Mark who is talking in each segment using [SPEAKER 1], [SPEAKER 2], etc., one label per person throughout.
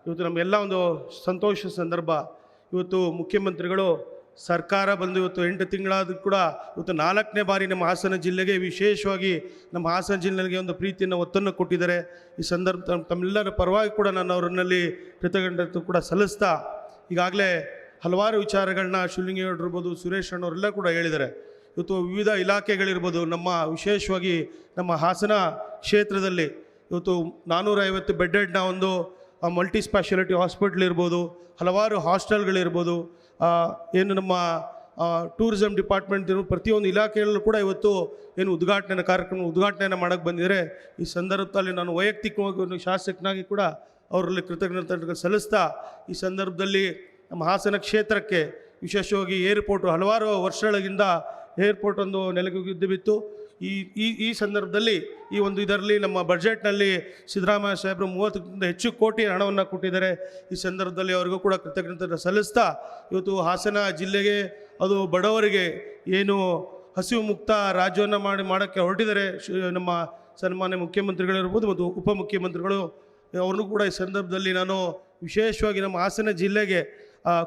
[SPEAKER 1] ಇವತ್ತು ನಮಗೆಲ್ಲ ಒಂದು ಸಂತೋಷ ಸಂದರ್ಭ. ಇವತ್ತು ಮುಖ್ಯಮಂತ್ರಿಗಳು ಸರ್ಕಾರ ಬಂದು ಇವತ್ತು 8 ತಿಂಗಳಾದರೂ ಕೂಡ ಇವತ್ತು 4ನೇ ಬಾರಿ ನಮ್ಮ ಹಾಸನ ಜಿಲ್ಲೆಗೆ, ವಿಶೇಷವಾಗಿ ನಮ್ಮ ಹಾಸನ ಜಿಲ್ಲೆಗೆ ಒಂದು ಪ್ರೀತಿಯನ್ನು ಒತ್ತನ್ನು ಕೊಟ್ಟಿದ್ದಾರೆ. ಈ ಸಂದರ್ಭ ತಮ್ಮೆಲ್ಲರ ಪರವಾಗಿ ಕೂಡ ನಾನು ಅವರಲ್ಲಿ ಕೃತಜ್ಞತೆ ಕೂಡ ಸಲ್ಲಿಸ್ತಾ, ಈಗಾಗಲೇ ಹಲವಾರು ವಿಚಾರಗಳನ್ನ ಶಿವಲಿಂಗೇಗೌಡರು ಇರ್ಬೋದು, ಸುರೇಶ್ ಅಣ್ಣವರೆಲ್ಲ ಕೂಡ ಹೇಳಿದ್ದಾರೆ. ಇವತ್ತು ವಿವಿಧ ಇಲಾಖೆಗಳಿರ್ಬೋದು, ನಮ್ಮ ವಿಶೇಷವಾಗಿ ನಮ್ಮ ಹಾಸನ ಕ್ಷೇತ್ರದಲ್ಲಿ ಇವತ್ತು 450 ಬೆಡ್ಡೆಡ್ನ ಒಂದು ಮಲ್ಟಿ ಸ್ಪೆಷಾಲಿಟಿ ಹಾಸ್ಪಿಟ್ಲ್ ಇರ್ಬೋದು, ಹಲವಾರು ಹಾಸ್ಟೆಲ್ಗಳಿರ್ಬೋದು, ಏನು ನಮ್ಮ ಟೂರಿಸಂ ಡಿಪಾರ್ಟ್ಮೆಂಟ್ ಪ್ರತಿಯೊಂದು ಇಲಾಖೆಯಲ್ಲೂ ಕೂಡ ಇವತ್ತು ಏನು ಉದ್ಘಾಟನೆಯನ್ನು ಮಾಡೋಕ್ಕೆ ಬಂದಿದ್ದಾರೆ. ಈ ಸಂದರ್ಭದಲ್ಲಿ ನಾನು ವೈಯಕ್ತಿಕವಾಗಿ ಒಂದು ಶಾಸಕನಾಗಿ ಕೂಡ ಅವರಲ್ಲಿ ಕೃತಜ್ಞತೆ ಸಲ್ಲಿಸ್ತಾ, ಈ ಸಂದರ್ಭದಲ್ಲಿ ನಮ್ಮ ಹಾಸನ ಕ್ಷೇತ್ರಕ್ಕೆ ವಿಶೇಷವಾಗಿ ಏರ್ಪೋರ್ಟು ಹಲವಾರು ವರ್ಷಗಳಿಂದ ಏರ್ಪೋರ್ಟ್ ಒಂದು ನೆಲಗುದ್ದಿ ಬಿತ್ತು. ಈ ಸಂದರ್ಭದಲ್ಲಿ ಈ ಒಂದು ಇದರಲ್ಲಿ ನಮ್ಮ ಬಜೆಟ್ನಲ್ಲಿ ಸಿದ್ದರಾಮಯ್ಯ ಸಾಹೇಬರು 30ಕ್ಕಿಂತ ಹೆಚ್ಚು ಕೋಟಿ ಹಣವನ್ನು ಕೊಟ್ಟಿದ್ದಾರೆ. ಈ ಸಂದರ್ಭದಲ್ಲಿ ಅವರಿಗೂ ಕೂಡ ಕೃತಜ್ಞತೆ ಸಲ್ಲಿಸ್ತಾ, ಇವತ್ತು ಹಾಸನ ಜಿಲ್ಲೆಗೆ ಅದು ಬಡವರಿಗೆ ಏನು ಹಸಿವು ಮುಕ್ತ ರಾಜ್ಯವನ್ನು ಮಾಡೋಕ್ಕೆ ಹೊರಟಿದ್ದಾರೆ ನಮ್ಮ ಸನ್ಮಾನ್ಯ ಮುಖ್ಯಮಂತ್ರಿಗಳಿರ್ಬೋದು ಮತ್ತು ಉಪಮುಖ್ಯಮಂತ್ರಿಗಳು. ಅವ್ರನ್ನೂ ಕೂಡ ಈ ಸಂದರ್ಭದಲ್ಲಿ ನಾನು ವಿಶೇಷವಾಗಿ ನಮ್ಮ ಹಾಸನ ಜಿಲ್ಲೆಗೆ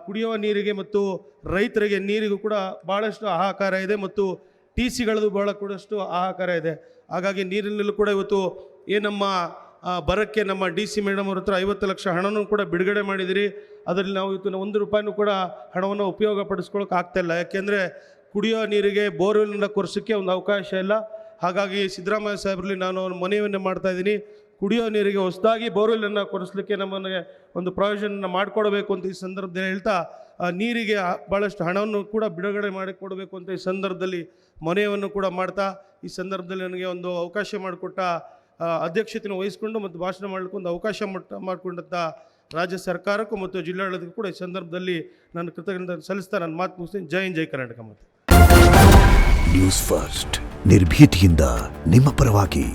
[SPEAKER 1] ಕುಡಿಯುವ ನೀರಿಗೆ ಮತ್ತು ರೈತರಿಗೆ ನೀರಿಗೂ ಕೂಡ ಭಾಳಷ್ಟು ಹಾಹಾಕಾರ ಇದೆ ಮತ್ತು TCಗಳದ್ದು ಭಾಳ ಕೂಡಷ್ಟು ಹಾಹಾಕಾರ ಇದೆ. ಹಾಗಾಗಿ ನೀರಿನಲ್ಲೂ ಕೂಡ ಇವತ್ತು ನಮ್ಮ ಬರಕ್ಕೆ ನಮ್ಮ DC ಮೇಡಮ್ ಅವ್ರ ಹತ್ರ 50 ಲಕ್ಷ ಹಣನೂ ಕೂಡ ಬಿಡುಗಡೆ ಮಾಡಿದಿರಿ. ಅದರಲ್ಲಿ ನಾವು ಇವತ್ತು 1 ರೂಪಾಯಿನೂ ಕೂಡ ಹಣವನ್ನು ಉಪಯೋಗ ಪಡಿಸ್ಕೊಳ್ಳೋಕೆ ಆಗ್ತಾಯಿಲ್ಲ. ಯಾಕೆಂದರೆ ಕುಡಿಯೋ ನೀರಿಗೆ ಬೋರ್ವೆಲ್ನ ಕೊರೆಸೋಕ್ಕೆ ಒಂದು ಅವಕಾಶ ಇಲ್ಲ. ಹಾಗಾಗಿ ಸಿದ್ದರಾಮಯ್ಯ ಸಾಹೇಬರಲ್ಲಿ ನಾನು ಮನವಿಯನ್ನು ಮಾಡ್ತಾಯಿದ್ದೀನಿ, ಕುಡಿಯೋ ನೀರಿಗೆ ಹೊಸದಾಗಿ ಬೋರ್ವೆಲ್ಲನ್ನು ಕೊರೆಸಲಿಕ್ಕೆ ನಮಗೆ ಒಂದು ಪ್ರಾವಿಷನ್ನ ಮಾಡಿಕೊಡಬೇಕು ಅಂತ ಈ ಸಂದರ್ಭದಲ್ಲಿ ಹೇಳ್ತಾ, ನೀರಿಗೆ ಭಾಳಷ್ಟು ಹಣವನ್ನು ಕೂಡ ಬಿಡುಗಡೆ ಮಾಡಿಕೊಡಬೇಕು ಅಂತ ಈ ಸಂದರ್ಭದಲ್ಲಿ ಮನವಿಯನ್ನು ಕೂಡ ಮಾಡ್ತಾ, ಈ ಸಂದರ್ಭದಲ್ಲಿ ನನಗೆ ಒಂದು ಅವಕಾಶ ಮಾಡಿಕೊಟ್ಟ ಅಧ್ಯಕ್ಷತೆಯನ್ನು ವಹಿಸಿಕೊಂಡು ಮತ್ತು ಭಾಷಣ ಮಾಡಲಿಕ್ಕೆ ಒಂದು ಅವಕಾಶ ಮಾಡಿಕೊಂಡಂಥ ರಾಜ್ಯ ಸರ್ಕಾರಕ್ಕೂ ಮತ್ತು ಜಿಲ್ಲಾಡಳಿತಕ್ಕೂ ಕೂಡ ಈ ಸಂದರ್ಭದಲ್ಲಿ ನಾನು ಕೃತಜ್ಞತೆ ಸಲ್ಲಿಸ್ತಾ ನನ್ನ ಮಾತು ಮುಗಿಸ್ತೀನಿ. ಜೈ ಹಿಂದ್, ಜೈ ಕರ್ನಾಟಕ. ಮತ್ತು
[SPEAKER 2] ನ್ಯೂಸ್ ಫಸ್ಟ್ ನಿರ್ಭೀತಿಯಿಂದ ನಿಮ್ಮ ಪರವಾಗಿ.